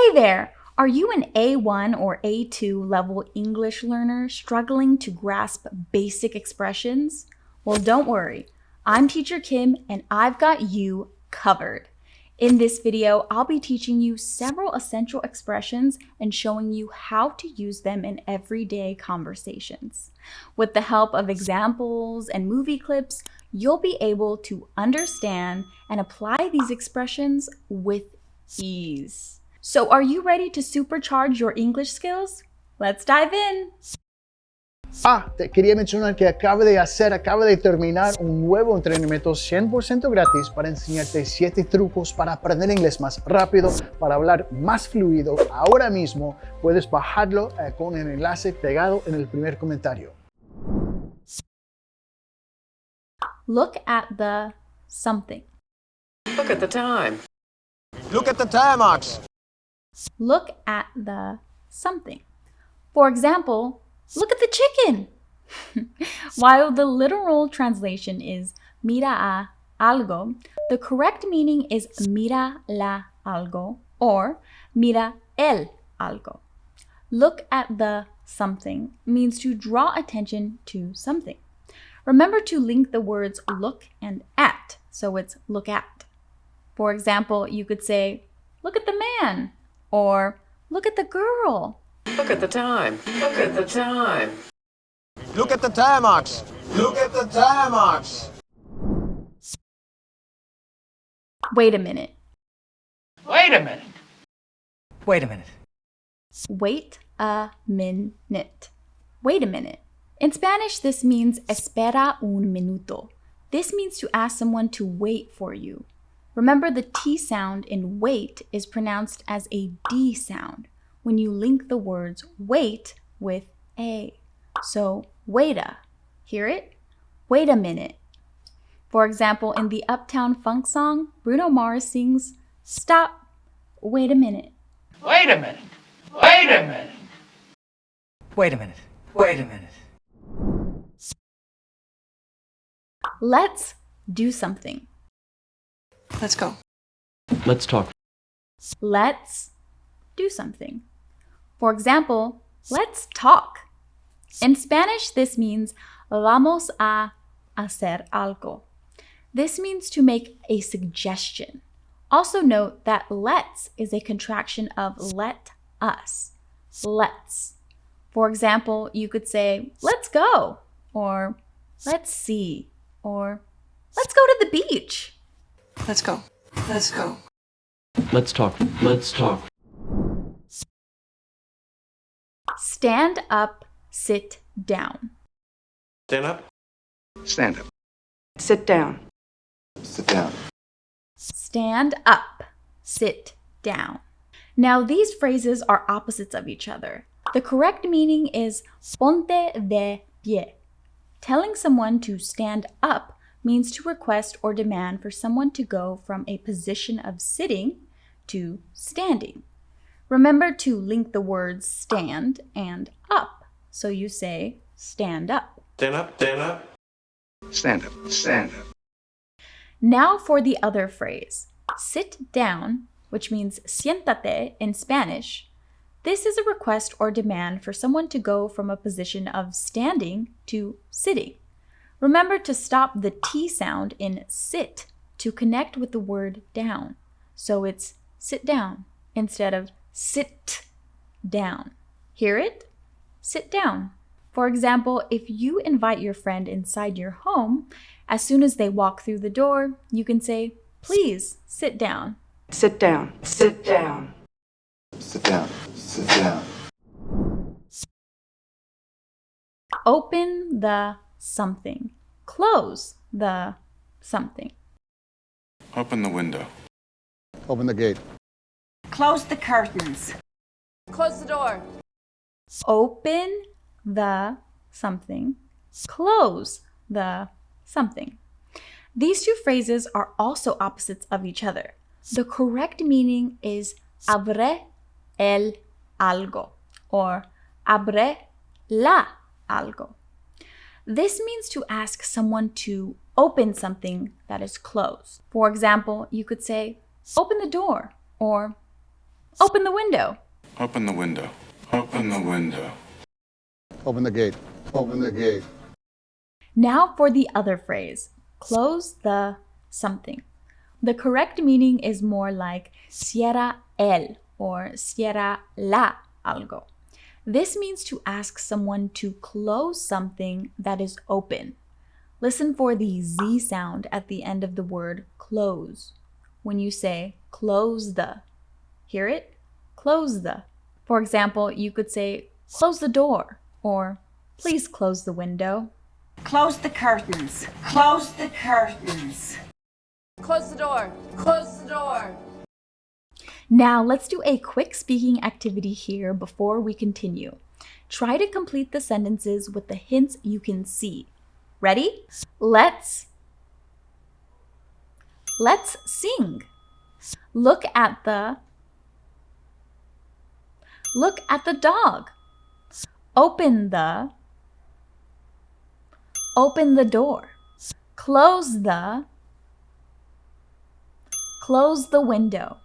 Hey there! Are you an A1 or A2 level English learner struggling to grasp basic expressions? Well, don't worry. I'm Teacher Kim and I've got you covered. In this video, I'll be teaching you several essential expressions and showing you how to use them in everyday conversations. With the help of examples and movie clips, you'll be able to understand and apply these expressions with ease. So are you ready to supercharge your English skills? Let's dive in. Te quería mencionar que acabo de terminar un nuevo entrenamiento 100% gratis para enseñarte 7 trucos para aprender inglés más rápido, para hablar más fluido. Ahora mismo puedes bajarlo con el enlace pegado en el primer comentario. Look at the something. Look at the time. Look at the time, Max. Look at the something. For example, look at the chicken. While the literal translation is mira algo, the correct meaning is mira la algo or mira el algo. Look at the something means to draw attention to something. Remember to link the words look and at, so it's look at. For example, you could say, look at the man, or look at the girl. Look at the time. Look at the time. Look at the time, Max. Look at the time, Max. Wait a minute. Wait a minute. Wait a minute. Wait a minute. Wait a minute. In Spanish, this means espera un minuto. This means to ask someone to wait for you. Remember, the T sound in wait is pronounced as a D sound when you link the words wait with a. So, waita. Hear it? Wait a minute. For example, in the Uptown Funk song, Bruno Mars sings, stop, wait a minute. Wait a minute. Wait a minute. Wait a minute. Wait a minute. Let's do something. Let's go. Let's talk. Let's do something. For example, let's talk. In Spanish, this means vamos a hacer algo. This means to make a suggestion. Also note that let's is a contraction of let us. Let's. For example, you could say, let's go, or let's see, or let's go to the beach. Let's go. Let's go. Let's talk. Let's talk. Stand up, sit down. Stand up. Stand up. Sit down. Sit down. Stand up, sit down. Now, these phrases are opposites of each other. The correct meaning is ponte de pie. Telling someone to stand up means to request or demand for someone to go from a position of sitting to standing. Remember to link the words stand and up. So you say stand up. Stand up. Stand up. Stand up. Stand up. Now for the other phrase, sit down, which means siéntate in Spanish. This is a request or demand for someone to go from a position of standing to sitting. Remember to stop the T sound in sit to connect with the word down. So it's sit down instead of sit down. Hear it? Sit down. For example, if you invite your friend inside your home, as soon as they walk through the door, you can say, please sit down. Sit down. Sit down. Sit down. Sit down. Open the something. Close the something. Open the window. Open the gate. Close the curtains. Close the door. Open the something. Close the something. These two phrases are also opposites of each other. The correct meaning is abre el algo or abre la algo. This means to ask someone to open something that is closed. For example, you could say, open the door, or Open the window. Open the window. Open the window. Open the gate. Open the gate. Now for the other phrase, close the something. The correct meaning is more like cierra el or cierra la algo. This means to ask someone to close something that is open. Listen for the Z sound at the end of the word close. When you say close the, hear it? Close the. For example, you could say close the door or please close the window. Close the curtains. Close the curtains. Close the door. Close the door. Now let's do a quick speaking activity here before we continue. Try to complete the sentences with the hints you can see. Ready? Let's sing. Look at the dog. Open the door. Close the window.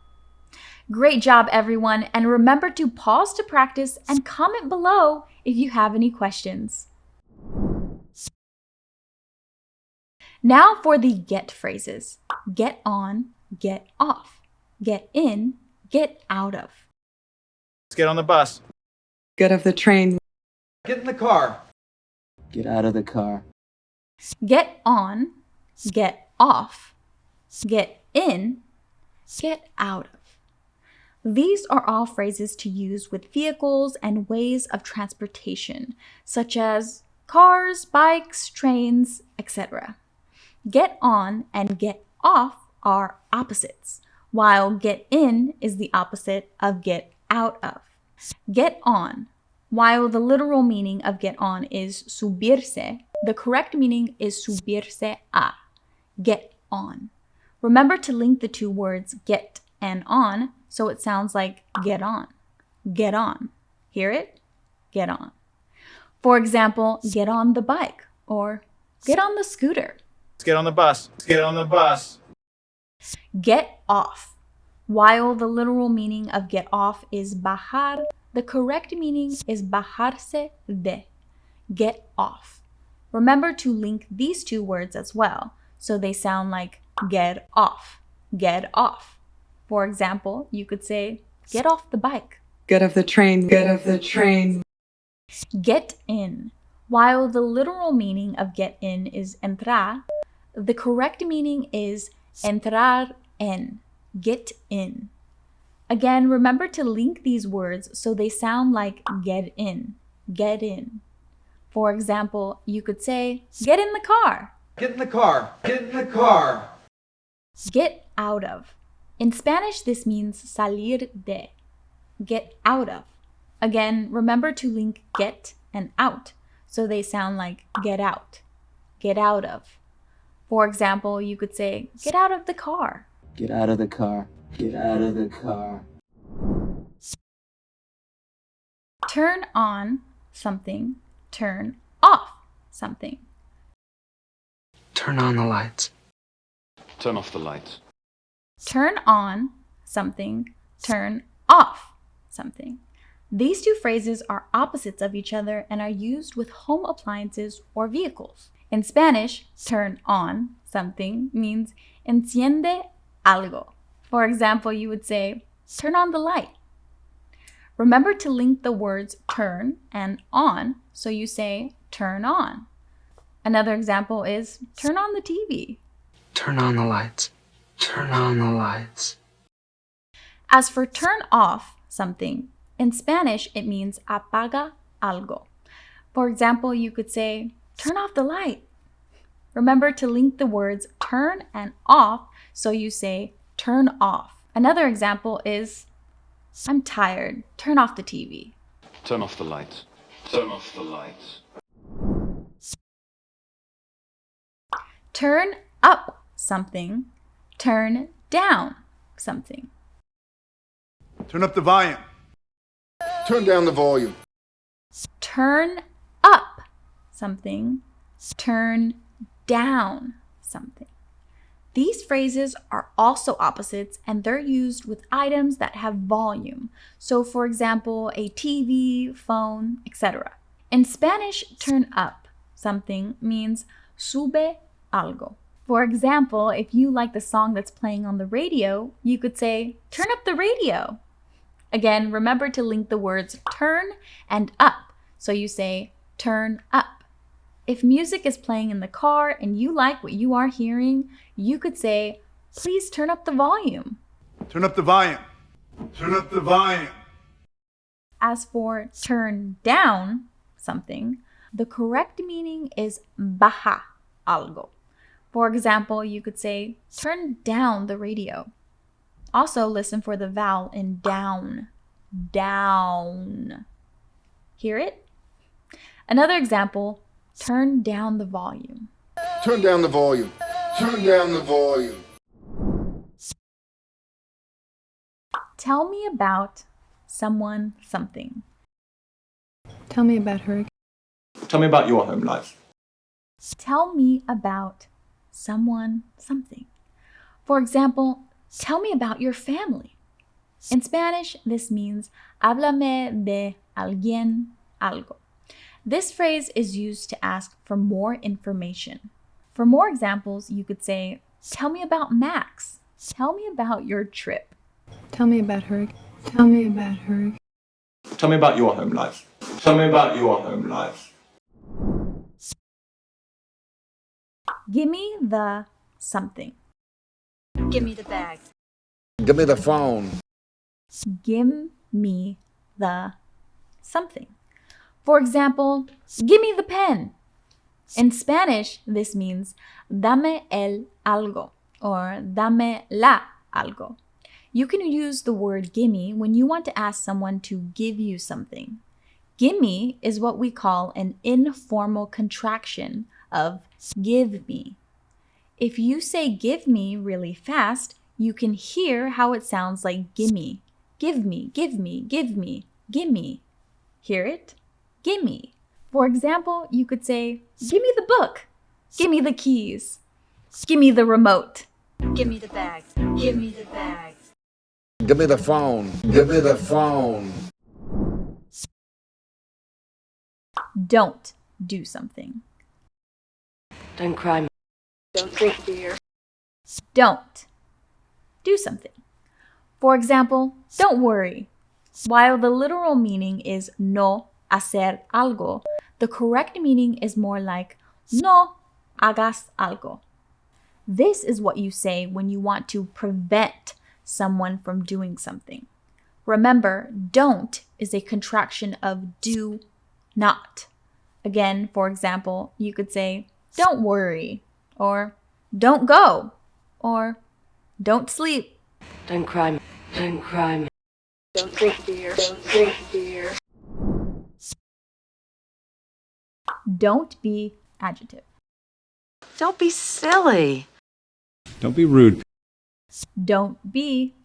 Great job, everyone, and remember to pause to practice and comment below if you have any questions. Now for the get phrases. Get on, get off. Get in, get out of. Let's get on the bus. Get off the train. Get in the car. Get out of the car. Get on, get off. Get in, get out of. These are all phrases to use with vehicles and ways of transportation, such as cars, bikes, trains, etc. Get on and get off are opposites, while get in is the opposite of get out of. Get on. While the literal meaning of get on is subirse, the correct meaning is subirse a. Get on. Remember to link the two words get and on so it sounds like get on. Get on. Hear it? Get on. For example, get on the bike or get on the scooter. Let's get on the bus. Let's get on the bus. Get off. While the literal meaning of get off is bajar, the correct meaning is bajarse de. Get off. Remember to link these two words as well, so they sound like get off. Get off. For example, you could say, get off the bike. Get off the train. Get off the train. Get in. While the literal meaning of get in is entrar, the correct meaning is entrar en. Get in. Again, remember to link these words so they sound like get in. Get in. For example, you could say, get in the car. Get in the car. Get in the car. Get out of. In Spanish, this means salir de. Get out of. Again, remember to link get and out so they sound like get out. Get out of. For example, you could say, get out of the car. Get out of the car. Get out of the car. Turn on something. Turn off something. Turn on the lights. Turn off the lights. Turn on something. Turn off something. These two phrases are opposites of each other and are used with home appliances or vehicles. In Spanish, turn on something means enciende algo. For example, you would say, turn on the light. Remember to link the words turn and on, so you say, turn on. Another example is, turn on the TV. Turn on the lights. Turn on the lights. As for turn off something, in Spanish, it means apaga algo. For example, you could say, turn off the light. Remember to link the words turn and off, so you say, turn off. Another example is, I'm tired. Turn off the TV. Turn off the lights. Turn off the lights. Turn up something. Turn down something. Turn up the volume. Turn down the volume. Turn up something. Turn down something. These phrases are also opposites and they're used with items that have volume. So for example, a TV, phone, etc. In Spanish, turn up something means sube algo. For example, if you like the song that's playing on the radio, you could say, turn up the radio. Again, remember to link the words turn and up. So you say, turn up. If music is playing in the car and you like what you are hearing, you could say, please turn up the volume. Turn up the volume. Turn up the volume. As for turn down something, the correct meaning is baja algo. For example, you could say, turn down the radio. Also, listen for the vowel in down. Down. Hear it? Another example, turn down the volume. Turn down the volume. Turn down the volume. Tell me about someone, something. Tell me about her. Tell me about your home life. Tell me about someone, something. For example, tell me about your family. In Spanish, this means háblame de alguien, algo. This phrase is used to ask for more information. For more examples, you could say, tell me about Max. Tell me about your trip. Tell me about her. Tell me about her. Tell me about your home life. Tell me about your home life. Give me the something. Give me the bag. Give me the phone. Give me the something. For example, give me the pen. In Spanish, this means dame el algo or dame la algo. You can use the word gimme when you want to ask someone to give you something. Gimme is what we call an informal contraction of give me. If you say give me really fast, you can hear how it sounds like gimme. Give me, give me, give me, gimme. Hear it? Gimme. For example, you could say, give me the book. Give me the keys. Give me the remote. Give me the bag. Give me the bag. Give me the phone. Give me the phone. Don't do something. Don't cry. Don't drink beer. Don't do something. For example, don't worry. While the literal meaning is no hacer algo, the correct meaning is more like no hagas algo. This is what you say when you want to prevent someone from doing something. Remember, don't is a contraction of do not. Again, for example, you could say, don't worry, or don't go, or don't sleep. Don't cry. Don't cry. Don't drink beer. Don't drink beer. Don't be adjective. Don't be silly. Don't be rude. Don't be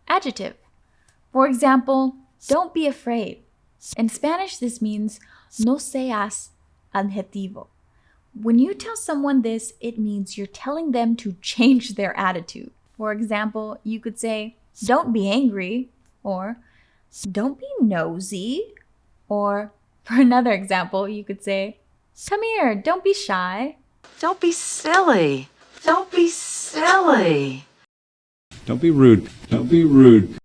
adjective. For example, don't be afraid. In Spanish, this means no seas adjetivo. When you tell someone this, it means you're telling them to change their attitude. For example, you could say, don't be angry, or don't be nosy, or for another example, you could say, come here, don't be shy. Don't be silly. Don't be silly. Don't be rude. Don't be rude.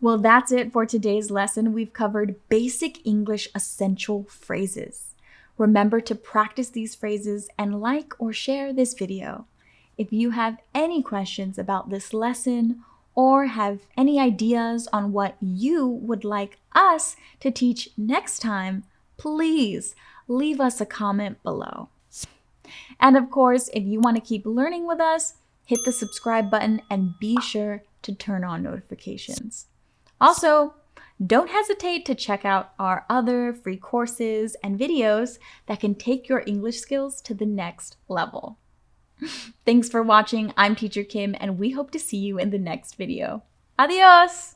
Well, that's it for today's lesson. We've covered basic English essential phrases. Remember to practice these phrases and like or share this video. If you have any questions about this lesson or have any ideas on what you would like us to teach next time, please leave us a comment below. And of course, if you want to keep learning with us, hit the subscribe button and be sure to turn on notifications. Also, don't hesitate to check out our other free courses and videos that can take your English skills to the next level. Thanks for watching. I'm Teacher Kim, and we hope to see you in the next video. Adios!